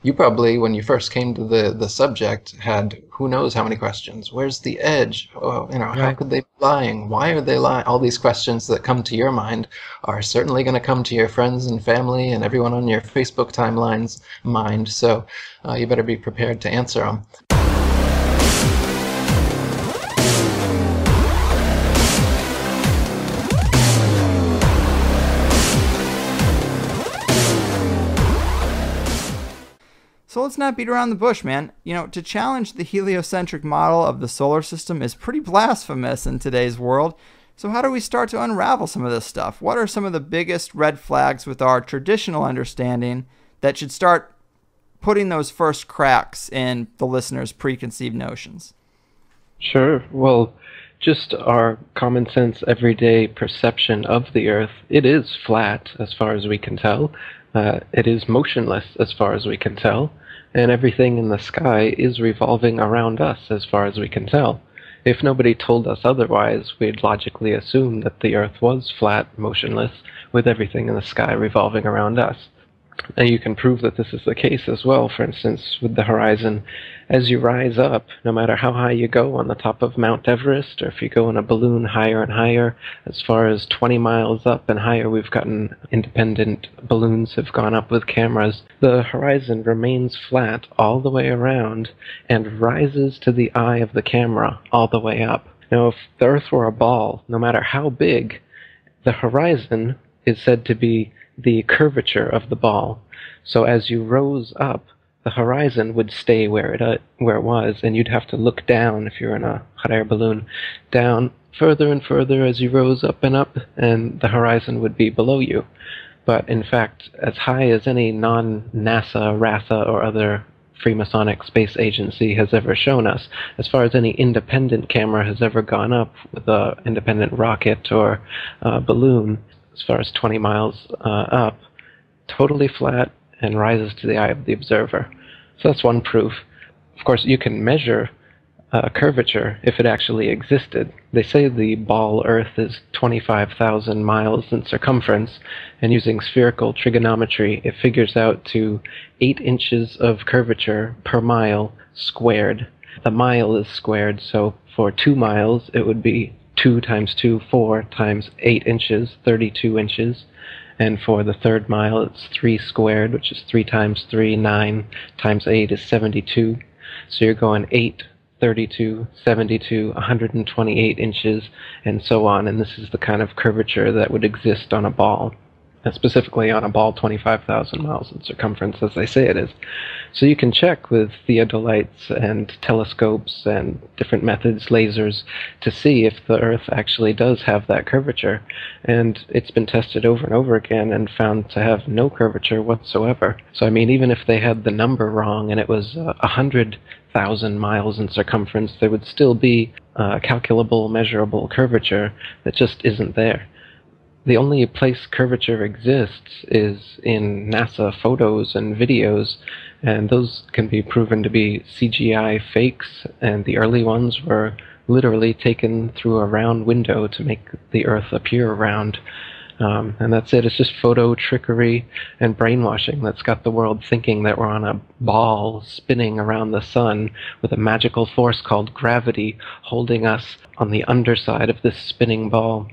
you probably, when you first came to the subject, had who knows how many questions. Where's the edge? Oh, how Right. could they be lying? Why are they lying? All these questions that come to your mind are certainly going to come to your friends and family and everyone on your Facebook timeline's mind. So you better be prepared to answer them. So let's not beat around the bush, man. To challenge the heliocentric model of the solar system is pretty blasphemous in today's world. So how do we start to unravel some of this stuff? What are some of the biggest red flags with our traditional understanding that should start putting those first cracks in the listener's preconceived notions? Sure. Well, just our common sense everyday perception of the Earth, it is flat as far as we can tell. It is motionless as far as we can tell. And everything in the sky is revolving around us as far as we can tell. If nobody told us otherwise, we'd logically assume that the Earth was flat, motionless, with everything in the sky revolving around us. And you can prove that this is the case as well, for instance, with the horizon. As you rise up, no matter how high you go on the top of Mount Everest, or if you go in a balloon higher and higher, as far as 20 miles up and higher, we've gotten independent balloons have gone up with cameras. The horizon remains flat all the way around and rises to the eye of the camera all the way up. Now, if the Earth were a ball, no matter how big, the horizon is said to be the curvature of the ball. So as you rose up, the horizon would stay where it was, and you'd have to look down if you're in a hot air balloon, down further and further as you rose up, and the horizon would be below you. But in fact, as high as any non-NASA, RASA, or other Freemasonic space agency has ever shown us, as far as any independent camera has ever gone up with an independent rocket or balloon, as far as 20 miles up, totally flat and rises to the eye of the observer. So that's one proof. Of course, you can measure curvature if it actually existed. They say the ball Earth is 25,000 miles in circumference, and using spherical trigonometry, it figures out to 8 inches of curvature per mile squared. The mile is squared, so for 2 miles, it would be 2 times 2, 4 times 8 inches, 32 inches. And for the third mile, it's 3 squared, which is 3 times 3, 9 times 8 is 72. So you're going 8, 32, 72, 128 inches, and so on. And this is the kind of curvature that would exist on a ball. And specifically on a ball 25,000 miles in circumference, as they say it is. So you can check with theodolites and telescopes and different methods, lasers, to see if the Earth actually does have that curvature. And it's been tested over and over again and found to have no curvature whatsoever. So I mean, even if they had the number wrong and it was 100,000 miles in circumference, there would still be a calculable, measurable curvature that just isn't there. The only place curvature exists is in NASA photos and videos, and those can be proven to be CGI fakes, and the early ones were literally taken through a round window to make the Earth appear round. And that's it. It's just photo trickery and brainwashing that's got the world thinking that we're on a ball spinning around the sun with a magical force called gravity holding us on the underside of this spinning ball.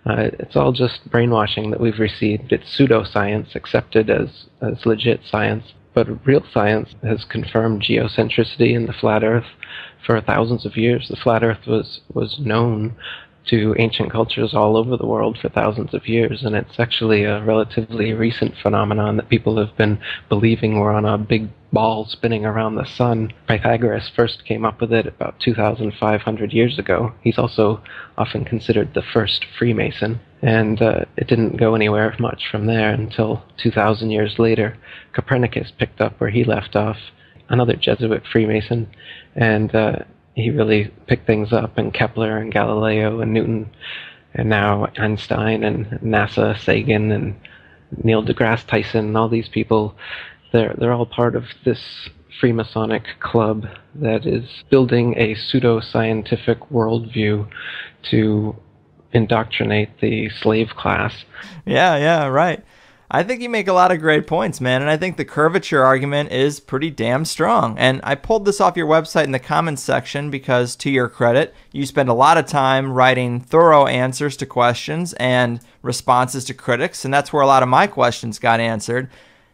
It's all just brainwashing that we've received. It's pseudoscience accepted as legit science, but real science has confirmed geocentricity in the flat Earth for thousands of years. The flat Earth was known to ancient cultures all over the world for thousands of years, and it's actually a relatively recent phenomenon that people have been believing we're on a big ball spinning around the sun. Pythagoras first came up with it about 2,500 years ago. He's also often considered the first Freemason, and it didn't go anywhere much from there until 2,000 years later. Copernicus picked up where he left off, another Jesuit Freemason, and he really picked things up, and Kepler and Galileo and Newton, and now Einstein and NASA, Sagan and Neil deGrasse Tyson, all these people, they're all part of this Freemasonic club that is building a pseudo-scientific worldview to indoctrinate the slave class. Yeah, right. I think you make a lot of great points, man, and I think the curvature argument is pretty damn strong. And I pulled this off your website in the comments section because, to your credit, you spend a lot of time writing thorough answers to questions and responses to critics, and that's where a lot of my questions got answered.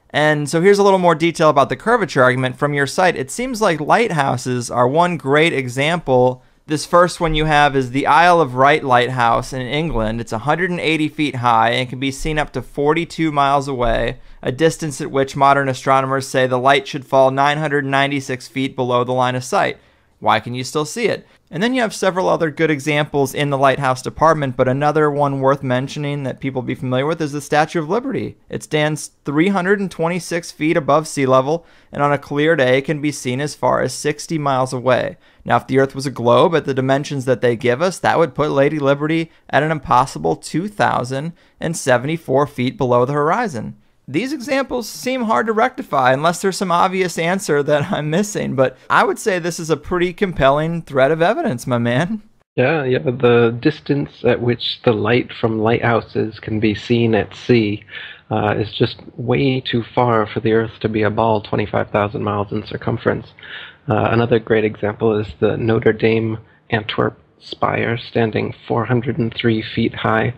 And so here's a little more detail about the curvature argument from your site. It seems like lighthouses are one great example. This first one you have is the Isle of Wight Lighthouse in England. It's 180 feet high and can be seen up to 42 miles away, a distance at which modern astronomers say the light should fall 996 feet below the line of sight. Why can you still see it? And then you have several other good examples in the lighthouse department, but another one worth mentioning that people be familiar with is the Statue of Liberty. It stands 326 feet above sea level, and on a clear day can be seen as far as 60 miles away. Now, if the Earth was a globe at the dimensions that they give us, that would put Lady Liberty at an impossible 2,074 feet below the horizon. These examples seem hard to rectify unless there's some obvious answer that I'm missing, but I would say this is a pretty compelling thread of evidence, my man. Yeah, the distance at which the light from lighthouses can be seen at sea is just way too far for the Earth to be a ball 25,000 miles in circumference. Another great example is the Notre Dame Antwerp spire, standing 403 feet high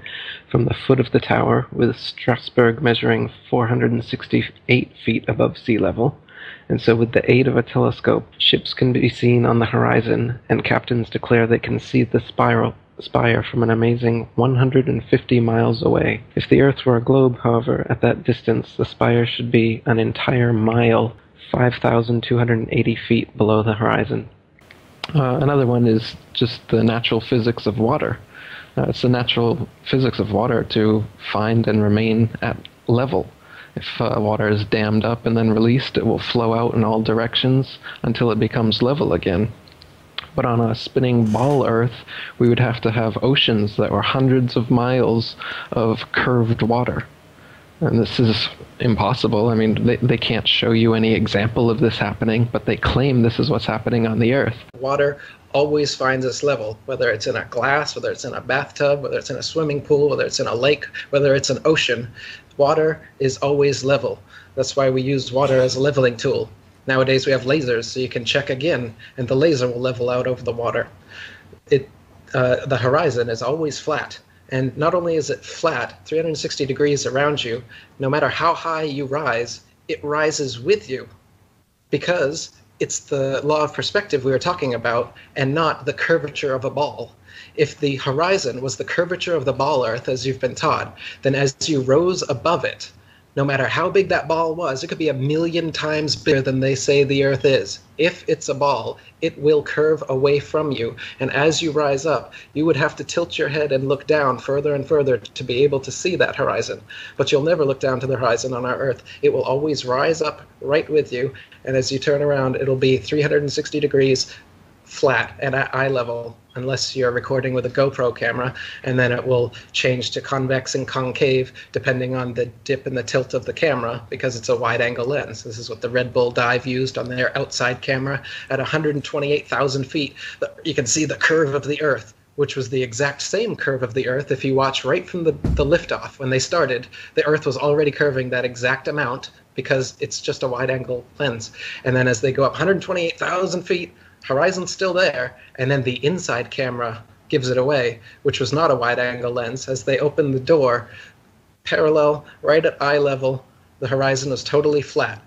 from the foot of the tower, with Strasbourg measuring 468 feet above sea level. And so with the aid of a telescope, ships can be seen on the horizon, and captains declare they can see the spire from an amazing 150 miles away. If the Earth were a globe, however, at that distance, the spire should be an entire mile, 5,280 feet below the horizon. Another one is just the natural physics of water. It's the natural physics of water to find and remain at level. If water is dammed up and then released, it will flow out in all directions until it becomes level again. But on a spinning ball Earth, we would have to have oceans that were hundreds of miles of curved water. And this is impossible. I mean, they can't show you any example of this happening, but they claim this is what's happening on the Earth. Water always finds its level, whether it's in a glass, whether it's in a bathtub, whether it's in a swimming pool, whether it's in a lake, whether it's an ocean. Water is always level. That's why we use water as a leveling tool. Nowadays we have lasers, so you can check again, and the laser will level out over the water. The horizon is always flat. And not only is it flat, 360 degrees around you, no matter how high you rise, it rises with you, because it's the law of perspective we were talking about and not the curvature of a ball. If the horizon was the curvature of the ball Earth, as you've been taught, then as you rose above it, no matter how big that ball was, it could be 1,000,000 times bigger than they say the Earth is. If it's a ball, it will curve away from you. And as you rise up, you would have to tilt your head and look down further and further to be able to see that horizon. But you'll never look down to the horizon on our Earth. It will always rise up right with you. And as you turn around, it'll be 360 degrees flat and at eye level, unless you're recording with a GoPro camera, and then it will change to convex and concave depending on the dip and the tilt of the camera, because it's a wide-angle lens. This is what the Red Bull Dive used on their outside camera. At 128,000 feet, you can see the curve of the Earth, which was the exact same curve of the Earth. If you watch right from the liftoff, when they started, the Earth was already curving that exact amount, because it's just a wide-angle lens. And then as they go up 128,000 feet, horizon's still there, and then the inside camera gives it away, which was not a wide-angle lens. As they opened the door, parallel, right at eye level, the horizon was totally flat.